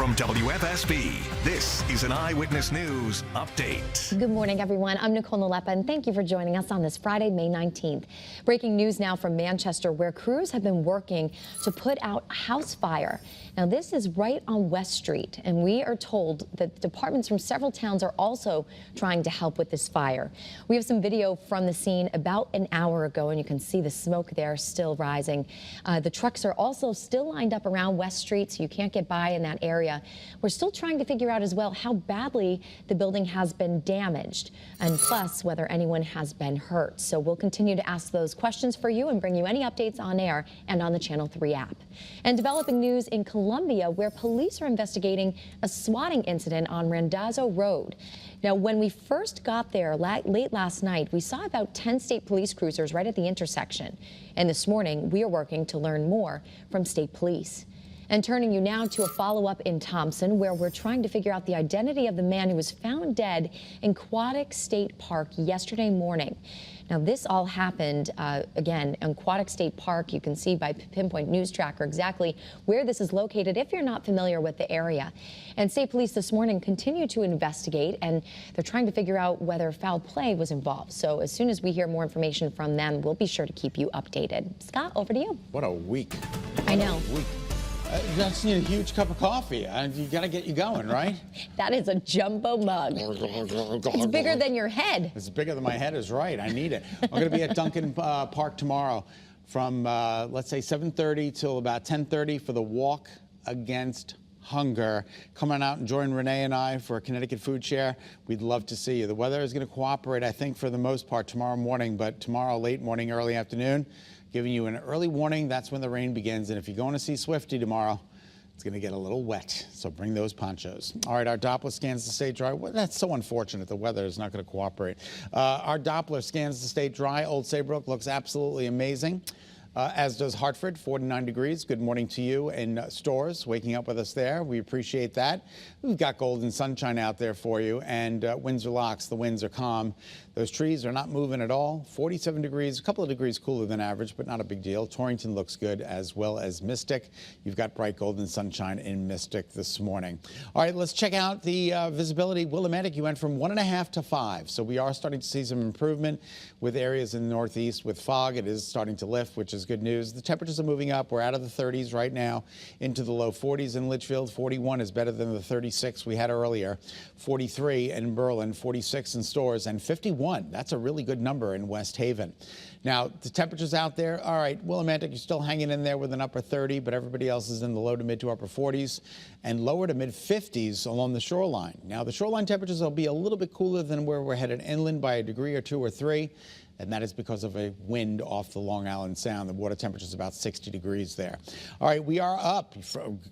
From WFSB, this is an Eyewitness News Update. Good morning, everyone. I'm Nicole Nalepa, and thank you for joining us on this Friday, May 19th. Breaking news now from Manchester, where crews have been working to put out a house fire. Now, this is right on West Street, and we are told that departments from several towns are also trying to help with this fire. We have some video from the scene about an hour ago, and you can see the smoke there still rising. The trucks are also still lined up around West Street, so you can't get by in that area. We're still trying to figure out as well how badly the building has been damaged, and plus whether anyone has been hurt. So we'll continue to ask those questions for you and bring you any updates on air and on the Channel 3 app. And developing news in Columbia, where police are investigating a swatting incident on Randazzo Road. Now, when we first got there late last night, we saw about 10 state police cruisers right at the intersection. And this morning, we are working to learn more from state police. And turning you now to a follow-up in Thompson, where we're trying to figure out the identity of the man who was found dead in Aquatic State Park yesterday morning. Now, this all happened, again, in Aquatic State Park. You can see by Pinpoint News Tracker exactly where this is located if you're not familiar with the area. And state police this morning continue to investigate, and they're trying to figure out whether foul play was involved. So as soon as we hear more information from them, we'll be sure to keep you updated. Scott, over to you. What a week. I know. You just need a huge cup of coffee. You got to get you going, right? That is a jumbo mug. It's bigger than your head. It's bigger than my head is right. I need it. I'm going to be at Duncan Park tomorrow from, let's say, 7:30 till about 10:30 for the Walk Against Hunger. Come on out and join Renee and I for a Connecticut food share. We'd love to see you. The weather is going to cooperate, I think, for the most part tomorrow morning, but tomorrow late morning, early afternoon, giving you an early warning. That's when the rain begins. And if you're going to see Swifty tomorrow, it's going to get a little wet. So bring those ponchos. All right, our Doppler scans the state dry. Well, that's so unfortunate. The weather is not going to cooperate. Our Doppler scans the state dry. Old Saybrook looks absolutely amazing. As does Hartford, 49 degrees. Good morning to you in Stores, waking up with us there. We appreciate that. We've got golden sunshine out there for you, and Windsor Locks, the winds are calm. Those trees are not moving at all. 47 degrees, a couple of degrees cooler than average, but not a big deal. Torrington looks good, as well as Mystic. You've got bright golden sunshine in Mystic this morning. All right, let's check out the visibility. Willimantic, you went from 1.5 to 5, so we are starting to see some improvement with areas in the northeast with fog. It is starting to lift, which is good news. The temperatures are moving up. We're out of the 30s right now into the low 40s in Litchfield. 41 is better than the 36 we had earlier. 43 in Berlin, 46 in Stores, and 51. That's a really good number in West Haven. Now, the temperatures out there, all right, Willimantic, you're still hanging in there with an upper 30, but everybody else is in the low to mid to upper 40s and lower to mid 50s along the shoreline. Now, the shoreline temperatures will be a little bit cooler than where we're headed inland by a degree or 2 or 3. And that is because of a wind off the Long Island Sound. The water temperature is about 60 degrees there. All right, we are up,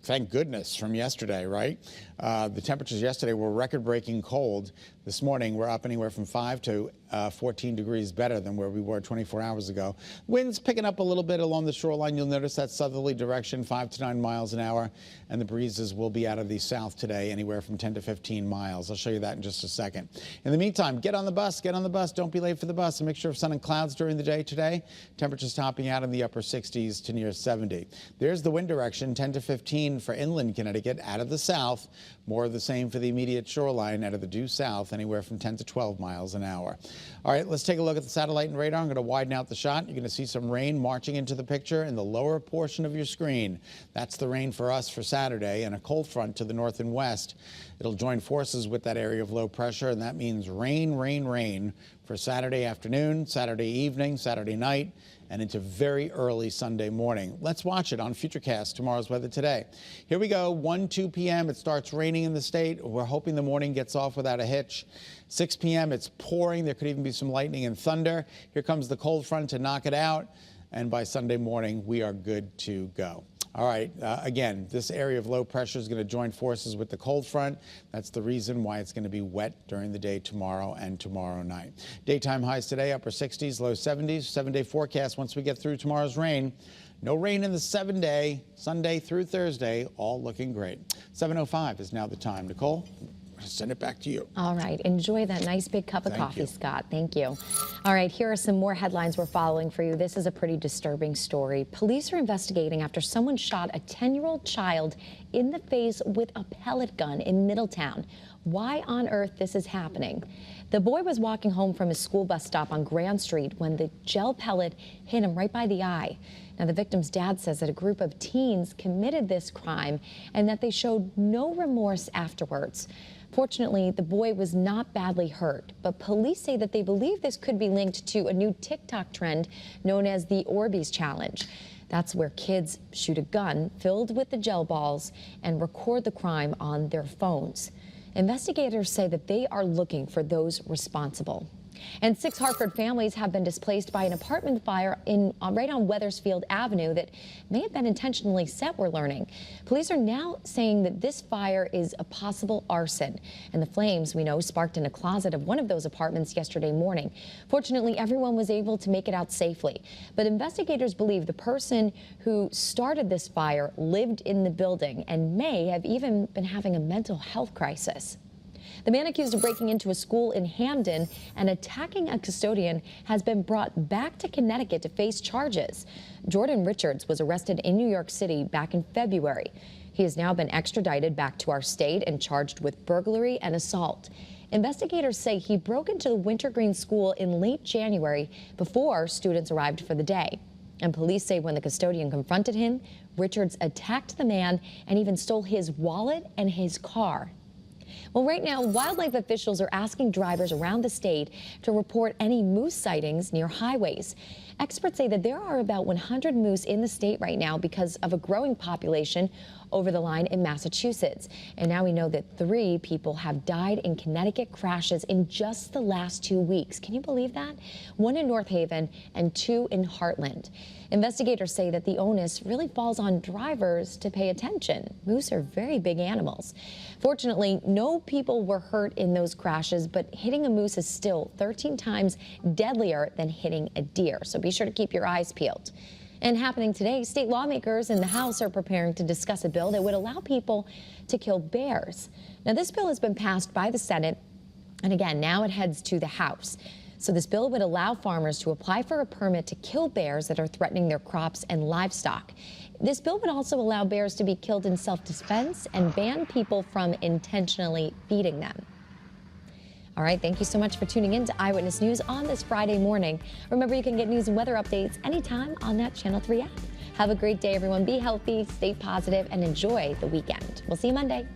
thank goodness, from yesterday, right? The temperatures yesterday were record-breaking cold. This morning, we're up anywhere from 5 to 14 degrees better than where we were 24 hours ago. Winds picking up a little bit along the shoreline. You'll notice that southerly direction, 5 to 9 miles an hour. And the breezes will be out of the south today, anywhere from 10 to 15 miles. I'll show you that in just a second. In the meantime, get on the bus. Get on the bus. Don't be late for the bus. And make sure sun and clouds during the day today. Temperatures topping out in the upper 60s to near 70. There's the wind direction, 10 to 15 for inland Connecticut out of the south. More of the same for the immediate shoreline out of the due south, anywhere from 10 to 12 miles an hour. All right, let's take a look at the satellite and radar. I'm going to widen out the shot. You're going to see some rain marching into the picture in the lower portion of your screen. That's the rain for us for Saturday, and a cold front to the north and west. It'll join forces with that area of low pressure, and that means rain, rain, rain for Saturday afternoon, Saturday evening, Saturday night, and into very early Sunday morning. Let's watch it on Futurecast, tomorrow's weather today. Here we go, 1, 2 p.m. It starts raining in the state. We're hoping the morning gets off without a hitch. 6 p.m. it's pouring. There could even be some lightning and thunder. Here comes the cold front to knock it out. And by Sunday morning, we are good to go. All right, again, this area of low pressure is going to join forces with the cold front. That's the reason why it's going to be wet during the day tomorrow and tomorrow night. Daytime highs today, upper 60s, low 70s. 7-day forecast once we get through tomorrow's rain. No rain in the 7-day, Sunday through Thursday, all looking great. 7:05 is now the time. Nicole? going to send it back to you. All right. Enjoy that nice big cup of coffee, you. Scott. Thank you. All right. Here are some more headlines we're following for you. This is a pretty disturbing story. Police are investigating after someone shot a 10-year-old child in the face with a pellet gun in Middletown. Why on earth this is happening? The boy was walking home from his school bus stop on Grand Street when the gel pellet hit him right by the eye. Now, the victim's dad says that a group of teens committed this crime and that they showed no remorse afterwards. Fortunately, the boy was not badly hurt, but police say that they believe this could be linked to a new TikTok trend known as the Orbeez Challenge. That's where kids shoot a gun filled with the gel balls and record the crime on their phones. Investigators say that they are looking for those responsible. And 6 Hartford families have been displaced by an apartment fire right on Wethersfield Avenue that may have been intentionally set, we're learning. Police are now saying that this fire is a possible arson. And the flames, we know, sparked in a closet of one of those apartments yesterday morning. Fortunately, everyone was able to make it out safely. But investigators believe the person who started this fire lived in the building and may have even been having a mental health crisis. The man accused of breaking into a school in Hamden and attacking a custodian has been brought back to Connecticut to face charges. Jordan Richards was arrested in New York City back in February. He has now been extradited back to our state and charged with burglary and assault. Investigators say he broke into the Wintergreen School in late January before students arrived for the day. And police say when the custodian confronted him, Richards attacked the man and even stole his wallet and his car. Well, right now, wildlife officials are asking drivers around the state to report any moose sightings near highways. Experts say that there are about 100 moose in the state right now because of a growing population over the line in Massachusetts. And now we know that 3 people have died in Connecticut crashes in just the last 2 weeks. Can you believe that? 1 in North Haven and 2 in Heartland. Investigators say that the onus really falls on drivers to pay attention. Moose are very big animals. Fortunately, no people were hurt in those crashes, but hitting a moose is still 13 times deadlier than hitting a deer. So be sure to keep your eyes peeled. And happening today, state lawmakers in the House are preparing to discuss a bill that would allow people to kill bears. Now, this bill has been passed by the Senate, and again, now it heads to the House. So this bill would allow farmers to apply for a permit to kill bears that are threatening their crops and livestock. This bill would also allow bears to be killed in self-defense and ban people from intentionally feeding them. All right, thank you so much for tuning in to Eyewitness News on this Friday morning. Remember, you can get news and weather updates anytime on that Channel 3 app. Have a great day, everyone. Be healthy, stay positive, and enjoy the weekend. We'll see you Monday.